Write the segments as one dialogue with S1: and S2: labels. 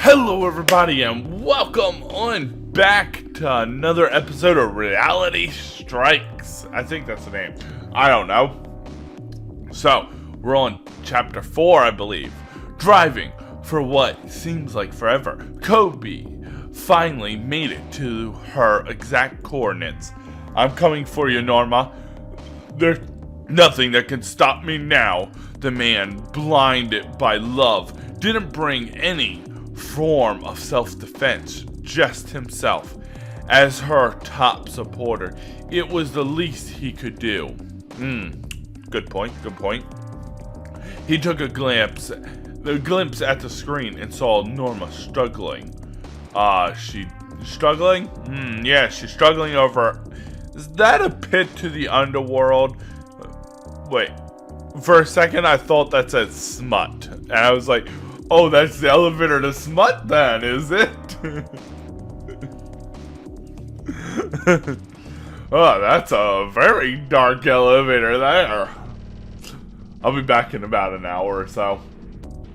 S1: Hello everybody and welcome on back to another episode of Reality Strikes. I think that's the name. I don't know. So, we're on chapter 4, I believe. Driving for what seems like forever. Kobe finally made it to her exact coordinates. I'm coming for you, Norma. There's nothing that can stop me now. The man, blinded by love, didn't bring any form of self-defense, just himself. As her top supporter, it was the least he could do. Good point. He took a glimpse at the screen and saw Norma struggling. She struggling? Yeah, she's struggling over. Is that a pit to the underworld? Wait. For a second, I thought that said smut. And I was like, oh, that's the elevator to smut then, is it? Oh, that's a very dark elevator there. I'll be back in about an hour or so.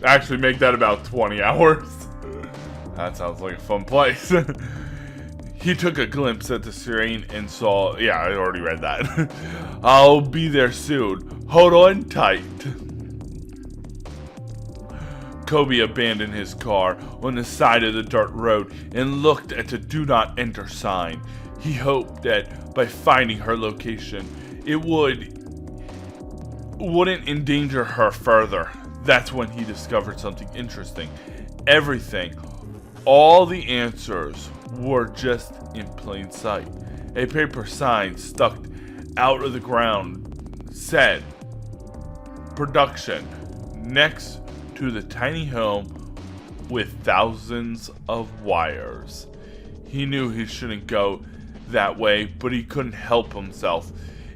S1: Actually, make that about 20 hours. That sounds like a fun place. He took a glimpse at the screen and saw... Yeah, I already read that. I'll be there soon. Hold on tight. Kobe abandoned his car on the side of the dirt road and looked at the do not enter sign. He hoped that by finding her location, it wouldn't endanger her further. That's when he discovered something interesting. Everything, all the answers were just in plain sight. A paper sign stuck out of the ground said, "Production," next to the tiny home with thousands of wires. He knew he shouldn't go that way, but he couldn't help himself.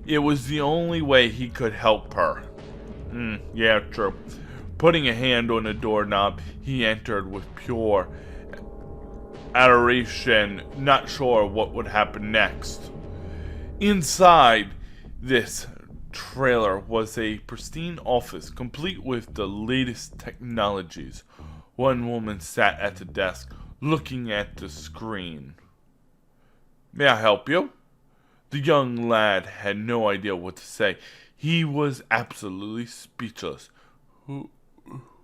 S1: It was the only way he could help her. Yeah, true. Putting a hand on the doorknob, he entered with pure adoration, not sure what would happen next. Inside this trailer was a pristine office, complete with the latest technologies. One woman sat at the desk, looking at the screen. "May I help you?" The young lad had no idea what to say. He was absolutely speechless. Who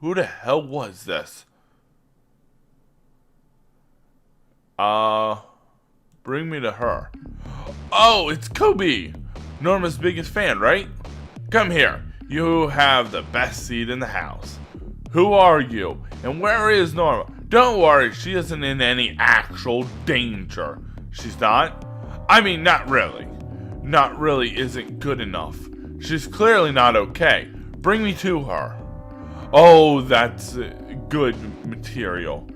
S1: the hell was this? Bring me to her. Oh, it's Kobe! Norma's biggest fan, right? Come here. You have the best seat in the house. Who are you? And where is Norma? Don't worry, she isn't in any actual danger. She's not? I mean, not really. Not really isn't good enough. She's clearly not okay. Bring me to her. Oh, that's good material.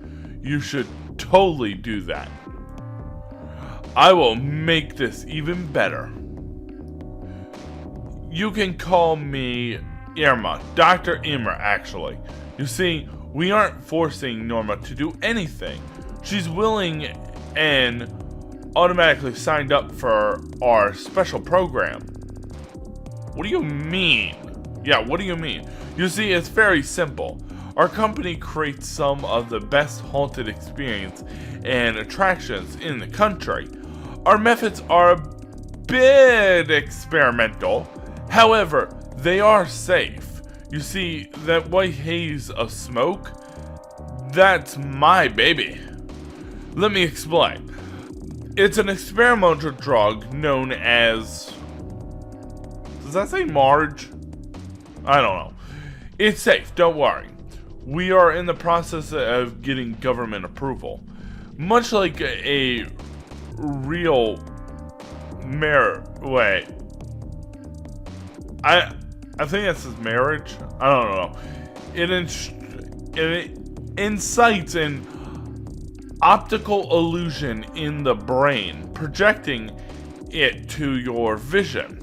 S1: You should totally do that. I will make this even better. You can call me Irma, Dr. Irma, actually. You see, we aren't forcing Norma to do anything. She's willing and automatically signed up for our special program. What do you mean? Yeah, what do you mean? You see, it's very simple. Our company creates some of the best haunted experience and attractions in the country. Our methods are a bit experimental. However, they are safe. You see, that white haze of smoke? That's my baby. Let me explain. It's an experimental drug known as... Does that say Marge? I don't know. It's safe, don't worry. We are in the process of getting government approval. Much like a real wait. I think that says marriage. I don't know. It incites an optical illusion in the brain, projecting it to your vision.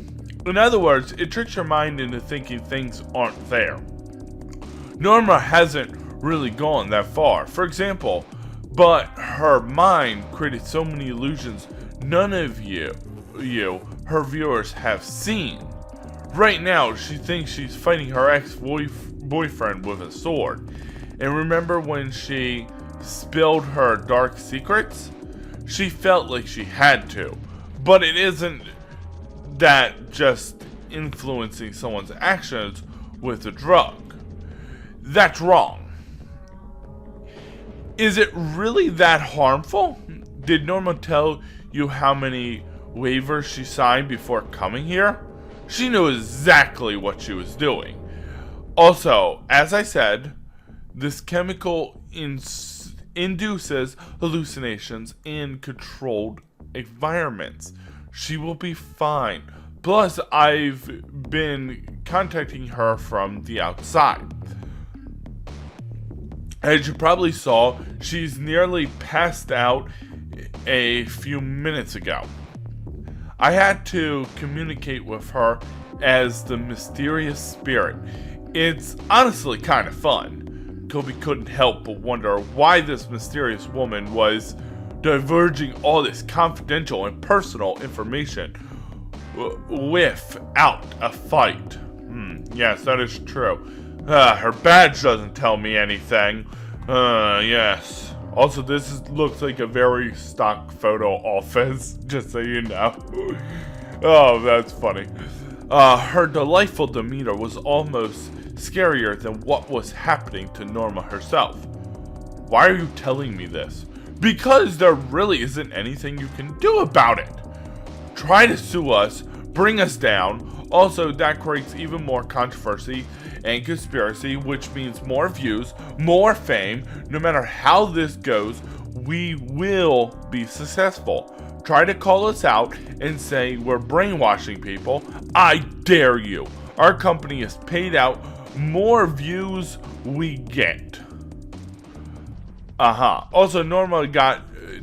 S1: In other words, it tricks your mind into thinking things aren't there. Norma hasn't really gone that far, for example, but her mind created so many illusions none of you, her viewers, have seen. Right now, she thinks she's fighting her ex-boyfriend with a sword. And remember when she spilled her dark secrets, she felt like she had to. But it isn't that just influencing someone's actions with a drug. That's wrong. Is it really that harmful? Did Norma tell you how many waivers she signed before coming here? She knew exactly what she was doing. Also, as I said, this chemical induces hallucinations in controlled environments. She will be fine. Plus, I've been contacting her from the outside. As you probably saw, she's nearly passed out a few minutes ago. I had to communicate with her as the mysterious spirit. It's honestly kind of fun. Kobe couldn't help but wonder why this mysterious woman was diverging all this confidential and personal information without a fight. Yes, that is true. Her badge doesn't tell me anything. Yes. Also, looks like a very stock photo office, just so you know. Oh, that's funny. Her delightful demeanor was almost scarier than what was happening to Norma herself. Why are you telling me this? Because there really isn't anything you can do about it. Try to sue us, bring us down. Also, that creates even more controversy and conspiracy, which means more views, more fame. No matter how this goes, we will be successful. Try to call us out and say we're brainwashing people. I dare you. Our company is paid out. More views we get. Also, Norma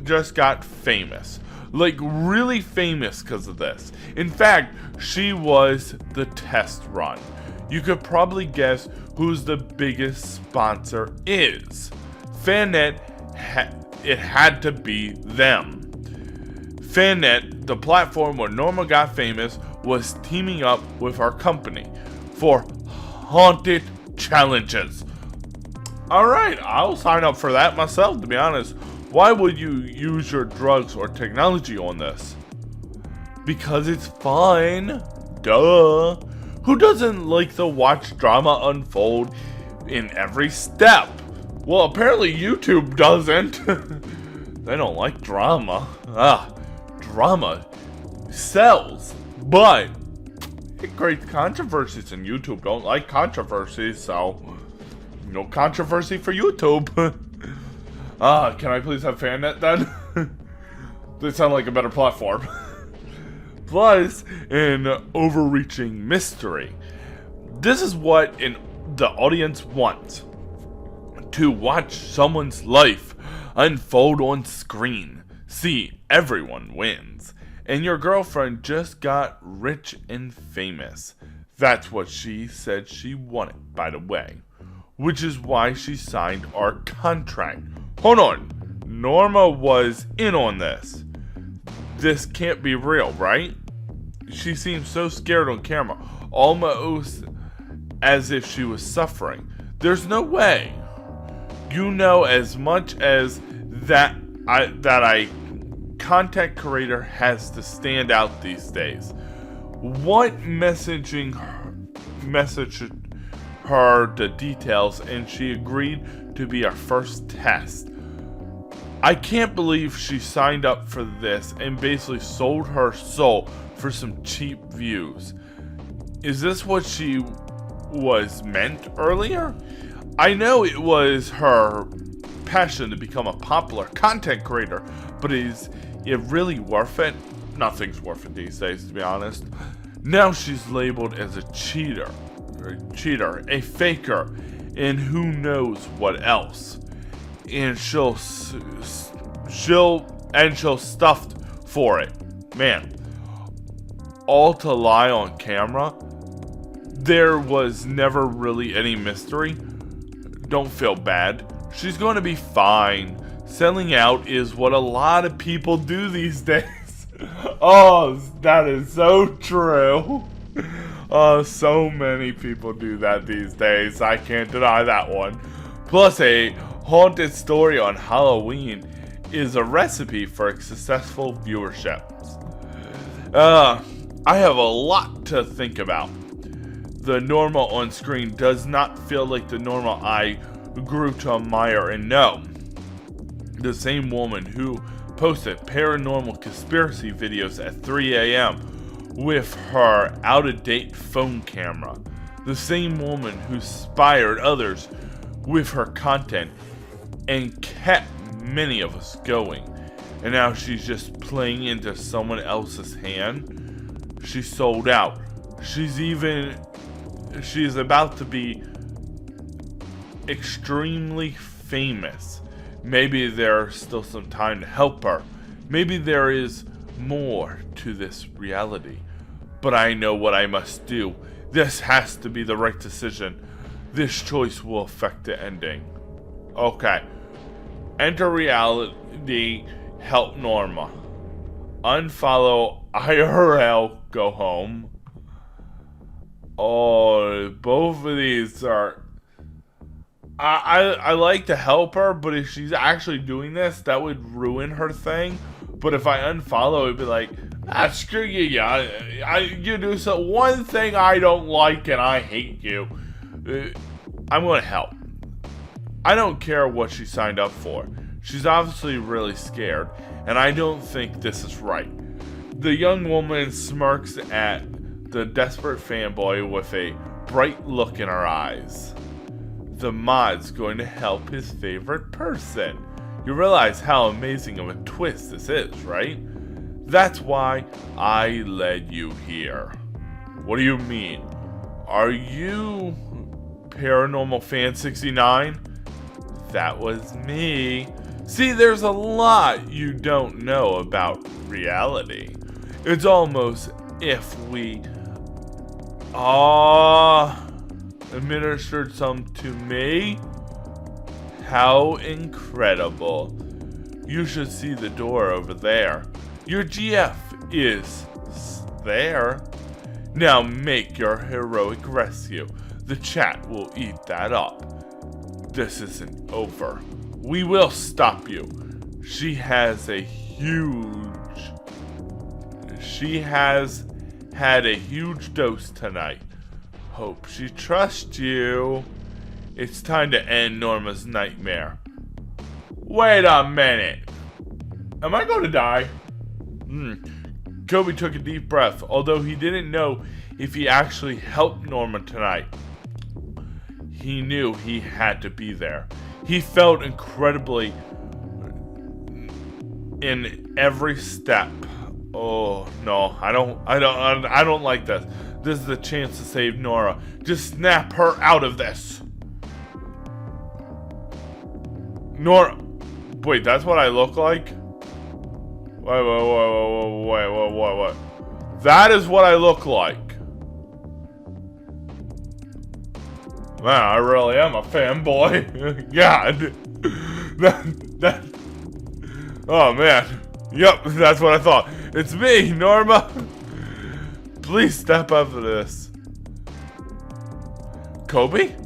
S1: just got famous. Like, really famous because of this. In fact, she was the test run. You could probably guess who's the biggest sponsor is. FanNet, it had to be them. FanNet, the platform where Norma got famous, was teaming up with our company for haunted challenges. Alright, I'll sign up for that myself, to be honest. Why would you use your drugs or technology on this? Because it's fun. Duh. Who doesn't like to watch drama unfold in every step? Well, apparently YouTube doesn't. They don't like drama. Drama sells, but it creates controversies, and YouTube don't like controversies, so no controversy for YouTube. Can I please have FanNet then? They sound like a better platform. Plus, an overreaching mystery. This is what the audience wants. To watch someone's life unfold on screen. See, everyone wins. And your girlfriend just got rich and famous. That's what she said she wanted, by the way. Which is why she signed our contract. Hold on. Norma was in on this. This can't be real, right? She seemed so scared on camera, almost as if she was suffering. There's no way. You know as much as that content creator has to stand out these days. What messaged her the details, and she agreed to be our first test. I can't believe she signed up for this and basically sold her soul for some cheap views. Is this what she was meant earlier? I know it was her passion to become a popular content creator, but is it really worth it? Nothing's worth it these days, to be honest. Now she's labeled as a cheater, a faker, and who knows what else. And she'll stuffed for it. Man, all to lie on camera. There was never really any mystery. Don't feel bad. She's going to be fine. Selling out is what a lot of people do these days. Oh, that is so true. So many people do that these days. I can't deny that one. Plus, a haunted story on Halloween is a recipe for successful viewership. I have a lot to think about. The Norma on screen does not feel like the Norma I grew to admire and know. The same woman who posted paranormal conspiracy videos at 3 a.m. with her out-of-date phone camera. The same woman who inspired others with her content and kept many of us going. And now she's just playing into someone else's hand. She's sold out. She's about to be extremely famous. Maybe there's still some time to help her. Maybe there is more to this reality. But I know what I must do. This has to be the right decision. This choice will affect the ending. Okay. Enter reality, help Norma. Unfollow IRL, go home. Oh, both of these are... I like to help her, but if she's actually doing this, that would ruin her thing. But if I unfollow, it'd be like, screw you, you do so one thing I don't like and I hate you. I'm gonna help. I don't care what she signed up for. She's obviously really scared, and I don't think this is right. The young woman smirks at the desperate fanboy with a bright look in her eyes. The mod's going to help his favorite person. You realize how amazing of a twist this is, right? That's why I led you here. What do you mean? Are you Paranormal Fan 69? That was me. See, there's a lot you don't know about reality. It's almost if we administered some to me. How incredible. You should see the door over there. Your GF is there. Now make your heroic rescue. The chat will eat that up. This isn't over. We will stop you. She has had a huge dose tonight. Hope she trusts you. It's time to end Norma's nightmare. Wait a minute. Am I going to die? Kobe took a deep breath, although he didn't know if he actually helped Norma tonight. He knew he had to be there. He felt incredibly in every step. Oh no, I don't like this. This is a chance to save Nora. Just snap her out of this. Nora, wait, that's what I look like? Wait. That is what I look like. Man, I really am a fanboy. God. Oh man. Yep, that's what I thought. It's me, Norma. Please step up for this. Kobe?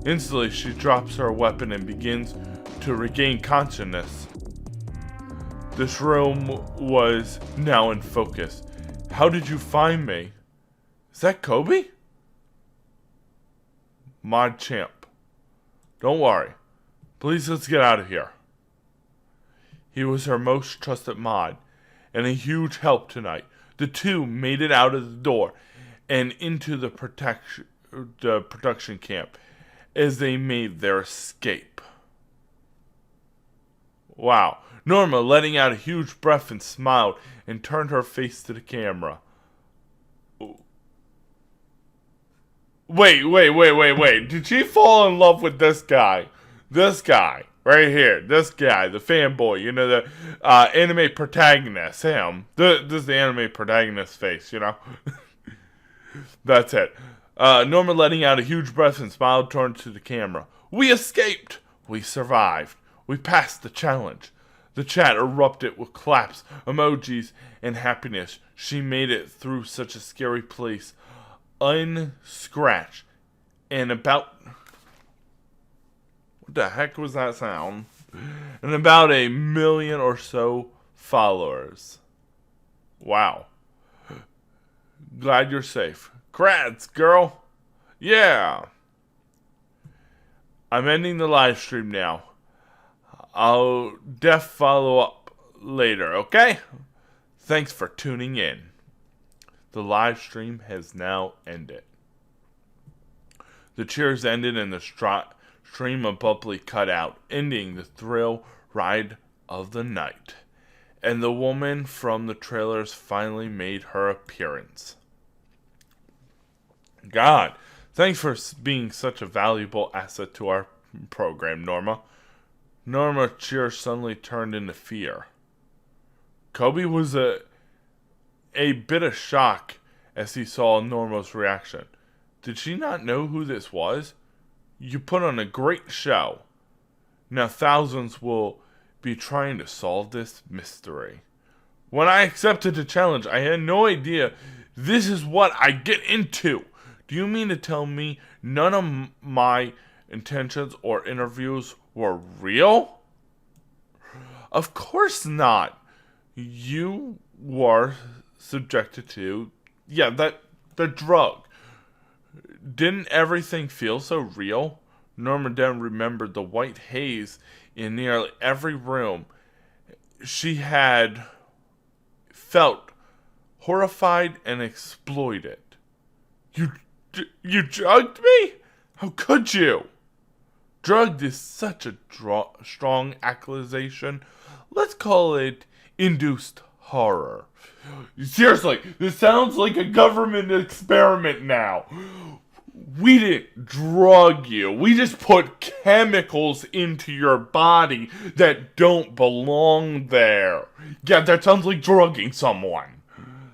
S1: Instantly, she drops her weapon and begins to regain consciousness. This room was now in focus. How did you find me? Is that Kobe? Mod Champ. Don't worry. Please, let's get out of here. He was her most trusted mod, and a huge help tonight. The two made it out of the door and into the production camp as they made their escape. Wow. Norma letting out a huge breath and smiled and turned her face to the camera. Wait. Did she fall in love with this guy? This guy. Right here. This guy. The fanboy. You know, the anime protagonist. Him. This is the anime protagonist face, you know? That's it. Norma letting out a huge breath and smiled, turned to the camera. We escaped. We survived. We passed the challenge. The chat erupted with claps, emojis, and happiness. She made it through such a scary place, unscratched, and about... What the heck was that sound? And about 1 million or so followers. Wow. Glad you're safe. Congrats, girl. Yeah. I'm ending the live stream now. I'll follow up later, okay? Thanks for tuning in. The live stream has now ended. The cheers ended and the stream abruptly cut out, ending the thrill ride of the night. And the woman from the trailers finally made her appearance. God, thanks for being such a valuable asset to our program, Norma. Norma's cheer suddenly turned into fear. Kobe was a bit of shock as he saw Norma's reaction. Did she not know who this was? You put on a great show. Now thousands will be trying to solve this mystery. When I accepted the challenge, I had no idea this is what I get into. Do you mean to tell me none of my intentions or interviews were real? Of course not. You were subjected to, the drug. Didn't everything feel so real? Norma then remembered the white haze in nearly every room. She had felt horrified and exploited. You drugged me? How could you? Drugged is such a strong accusation. Let's call it induced horror. Seriously, this sounds like a government experiment now. We didn't drug you. We just put chemicals into your body that don't belong there. Yeah, that sounds like drugging someone.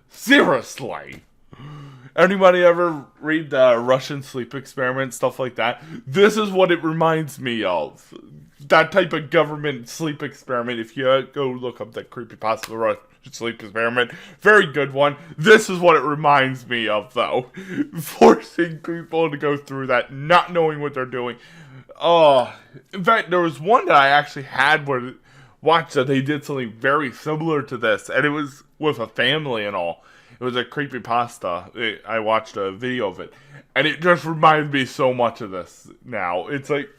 S1: Seriously. Anybody ever read the Russian sleep experiment, stuff like that? This is what it reminds me of. That type of government sleep experiment. If you go look up that creepypasta Russian sleep experiment, very good one. This is what it reminds me of, though. Forcing people to go through that, not knowing what they're doing. In fact, there was one that I actually had watched that they did something very similar to this, and it was with a family and all. It was a creepypasta. I watched a video of it. And it just reminds me so much of this now. It's like,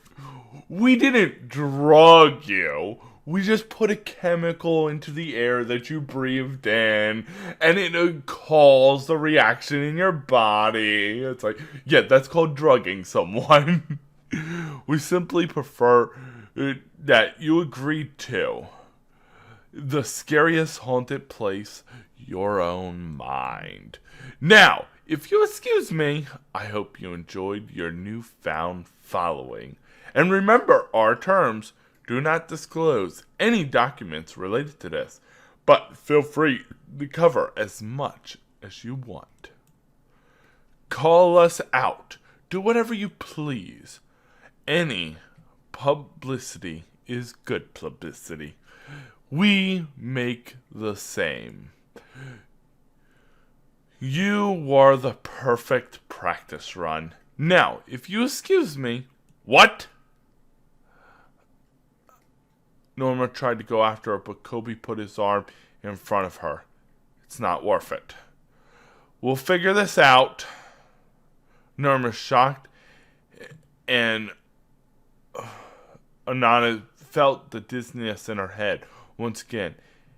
S1: we didn't drug you. We just put a chemical into the air that you breathed in. And it caused the reaction in your body. It's like, yeah, that's called drugging someone. We simply prefer that you agreed to. The scariest haunted place, your own mind. Now, if you excuse me, I hope you enjoyed your newfound following. And remember our terms, do not disclose any documents related to this, but feel free to cover as much as you want. Call us out. Do whatever you please. Any publicity is good publicity. We make the same. You were the perfect practice run. Now, if you excuse me... What? Norma tried to go after her, but Kobe put his arm in front of her. It's not worth it. We'll figure this out. Norma shocked, and Anana felt the dizziness in her head once again,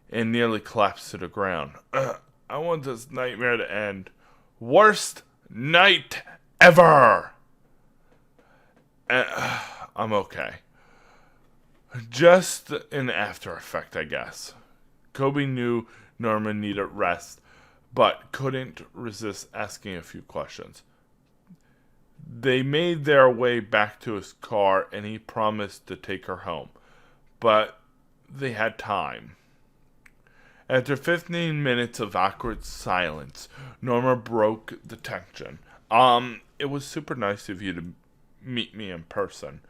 S1: and nearly collapsed to the ground. I want this nightmare to end. Worst night ever! I'm okay. Just an after effect, I guess. Kobe knew Norma needed rest, but couldn't resist asking a few questions. They made their way back to his car, and he promised to take her home. But they had time. After 15 minutes of awkward silence, Norma broke the tension. It was super nice of you to meet me in person.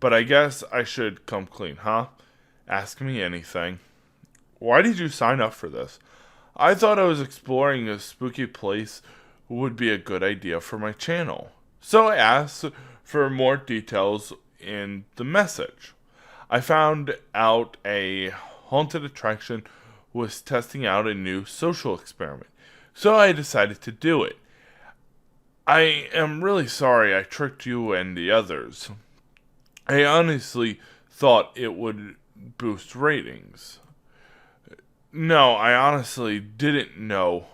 S1: But I guess I should come clean, huh? Ask me anything. Why did you sign up for this? I thought I was exploring a spooky place would be a good idea for my channel. So I asked for more details in the message. I found out a haunted attraction was testing out a new social experiment, so I decided to do it. I am really sorry I tricked you and the others. I honestly thought it would boost ratings. No, I honestly didn't know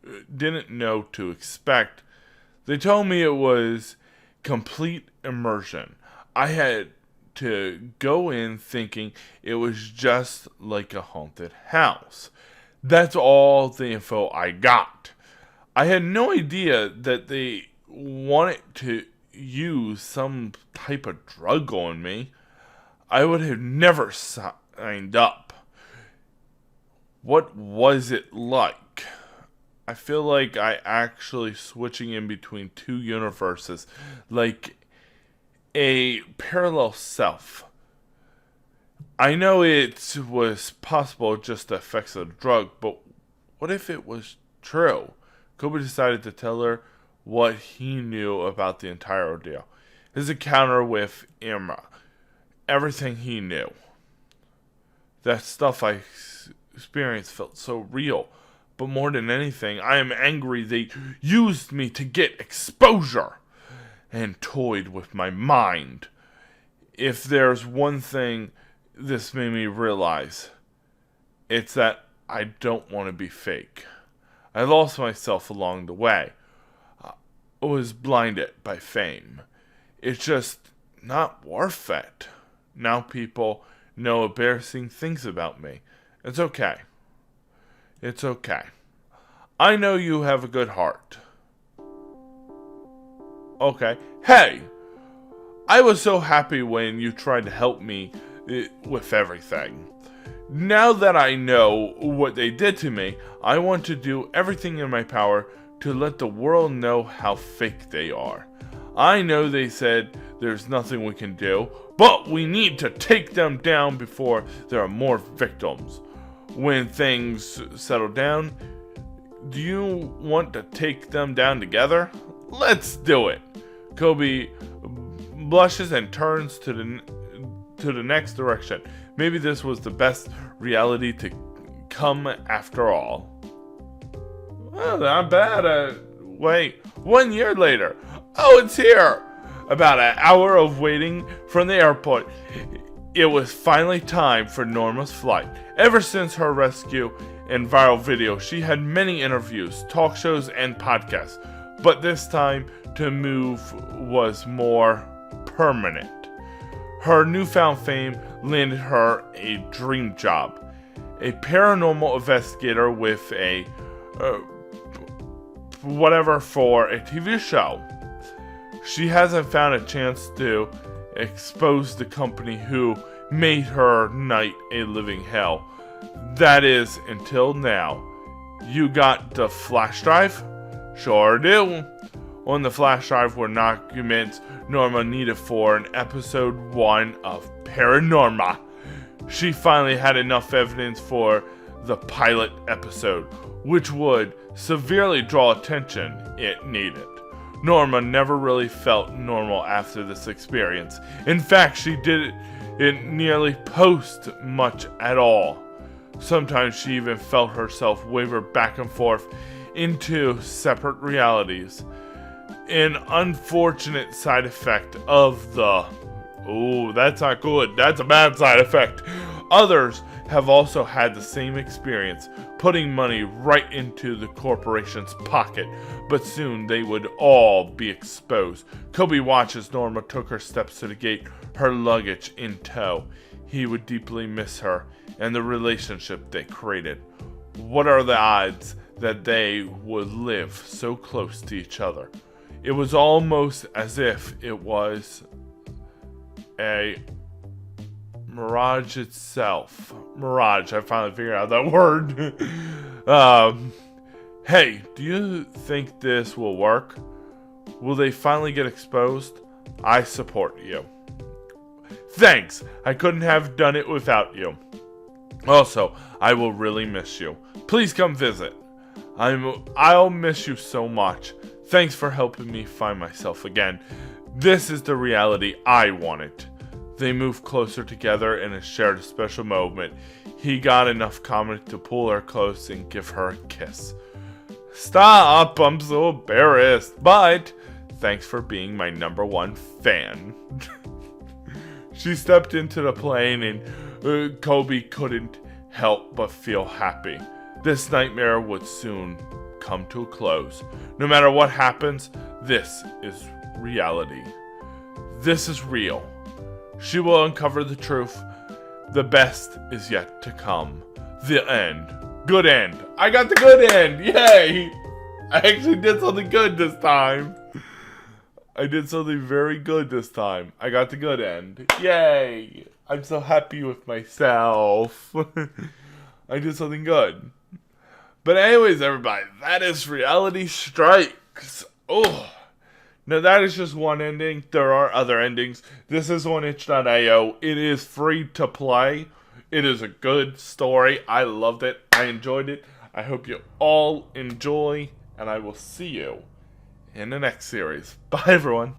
S1: to expect. They told me it was complete immersion. I had to go in thinking it was just like a haunted house. That's all the info I got. I had no idea that they wanted to use some type of drug on me. I would have never signed up. What was it like? I feel like I actually switching in between two universes, like a parallel self. I know it was possible just the effects of the drug, but what if it was true? Kobe decided to tell her what he knew about the entire ordeal. His encounter with Imra. Everything he knew. That stuff I experienced felt so real. But more than anything, I am angry they used me to get exposure and toyed with my mind. If there's one thing this made me realize, it's that I don't want to be fake. I lost myself along the way. I was blinded by fame. It's just not worth it. Now people know embarrassing things about me. It's okay. It's okay. I know you have a good heart. Okay. Hey! I was so happy when you tried to help me with everything. Now that I know what they did to me, I want to do everything in my power to let the world know how fake they are. I know they said there's nothing we can do, but we need to take them down before there are more victims. When things settle down, do you want to take them down together? Let's do it. Kobe blushes and turns to the next direction. Maybe this was the best reality to come after all. Well, not bad. Wait, 1 year later. Oh, it's here. About an hour of waiting from the airport. It was finally time for Norma's flight. Ever since her rescue and viral video, she had many interviews, talk shows, and podcasts. But this time, to move was more permanent. Her newfound fame landed her a dream job. A paranormal investigator with a whatever for a TV show. She hasn't found a chance to expose the company who made her night a living hell. That is, until now. You got the flash drive? Sure do. On the flash drive were documents Norma needed for an episode 1 of Paranorma. She finally had enough evidence for the pilot episode, which would severely draw attention it needed. Norma never really felt normal after this experience. In fact, she didn't nearly post much at all. Sometimes she even felt herself waver back and forth into separate realities. An unfortunate side effect of the... Oh, that's not good. That's a bad side effect. Others have also had the same experience, putting money right into the corporation's pocket, but soon they would all be exposed. Kobe watched as Norma took her steps to the gate, her luggage in tow. He would deeply miss her and the relationship they created. What are the odds that they would live so close to each other? It was almost as if it was a mirage itself. Mirage, I finally figured out that word. Hey, do you think this will work? Will they finally get exposed? I support you. Thanks, I couldn't have done it without you. Also, I will really miss you. Please come visit. I'll miss you so much. Thanks for helping me find myself again. This is the reality I wanted. They moved closer together and shared a special moment. He got enough confidence to pull her close and give her a kiss. Stop, I'm so embarrassed, but thanks for being my #1 fan. She stepped into the plane and Kobe couldn't help but feel happy. This nightmare would soon come to a close. No matter what happens, this is reality. This is real. She will uncover the truth. The best is yet to come. The end. Good end. I got the good end. Yay! I actually did something good this time. I did something very good this time. I got the good end. Yay! I'm so happy with myself. I did something good. But anyways, everybody, that is Reality Strikes. Oh. Now that is just one ending. There are other endings. This is on itch.io. It is free to play. It is a good story. I loved it. I enjoyed it. I hope you all enjoy. And I will see you in the next series. Bye, everyone.